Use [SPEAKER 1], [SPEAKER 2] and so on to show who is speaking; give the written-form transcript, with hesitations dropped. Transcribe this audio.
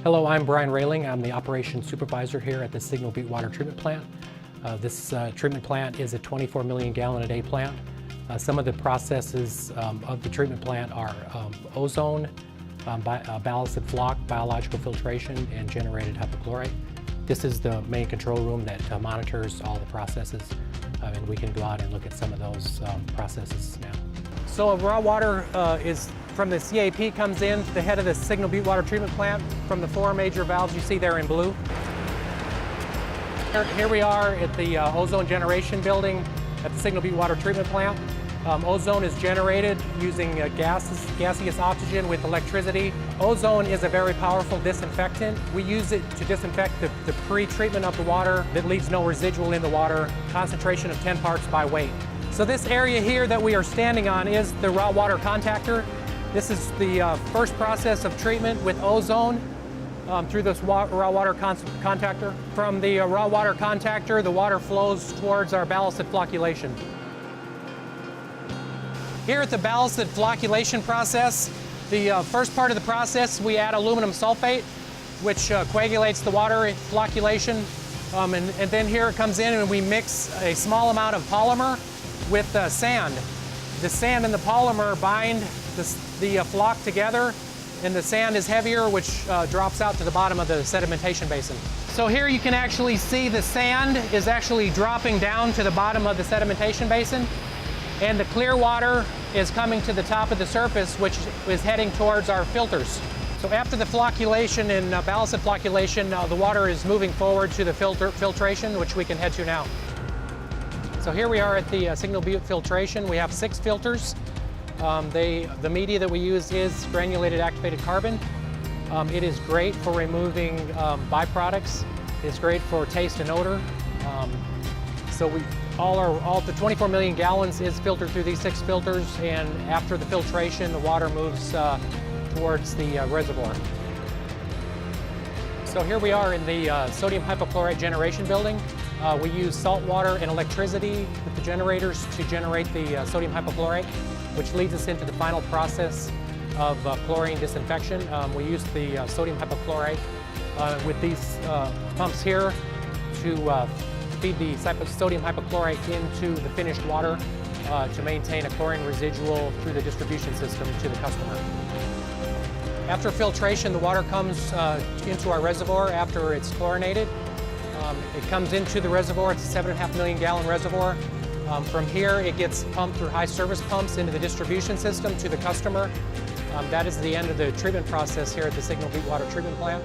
[SPEAKER 1] Hello, I'm Brian Railing. I'm the operations supervisor here at the Signal Butte Water Treatment Plant. This treatment plant is a 24 million gallon a day plant. Some of the processes of the treatment plant are ozone, ballasted floc, biological filtration, and generated hypochlorite. This is the main control room that monitors all the processes, and we can go out and look at some of those processes now. So raw water is from the CAP comes in to the head of the Signal Butte Water Treatment Plant from the 4 major valves you see there in blue. Here we are at the ozone generation building at the Signal Butte Water Treatment Plant. Ozone is generated using gaseous oxygen with electricity. Ozone is a very powerful disinfectant. We use it to disinfect the pre-treatment of the water that leaves no residual in the water, concentration of 10 parts by weight. So this area here that we are standing on is the raw water contactor. This is the first process of treatment with ozone through this raw water contactor. From the raw water contactor, the water flows towards our ballasted flocculation. Here at the ballasted flocculation process, the first part of the process, we add aluminum sulfate, which coagulates the water in flocculation. And then here it comes in and we mix a small amount of polymer with sand. The sand and the polymer bind the floc together, and the sand is heavier, which drops out to the bottom of the sedimentation basin. So here you can actually see the sand is actually dropping down to the bottom of the sedimentation basin, and the clear water is coming to the top of the surface, which is heading towards our filters. So after the flocculation and ballasted flocculation, the water is moving forward to the filtration, which we can head to now. So here we are at the Signal Butte Filtration. We have 6 filters. The media that we use is granulated activated carbon. It is great for removing byproducts. It's great for taste and odor. So all the 24 million gallons is filtered through these 6 filters, and after the filtration, the water moves towards the reservoir. So here we are in the sodium hypochlorite generation building. We use salt water and electricity with the generators to generate the sodium hypochlorite, which leads us into the final process of chlorine disinfection. We use the sodium hypochlorite with these pumps here to feed the sodium hypochlorite into the finished water to maintain a chlorine residual through the distribution system to the customer. After filtration, the water comes into our reservoir after it's chlorinated. It comes into the reservoir. It's a 7.5 million gallon reservoir. From here, it gets pumped through high service pumps into the distribution system to the customer. That is the end of the treatment process here at the Signal Butte Water Treatment Plant.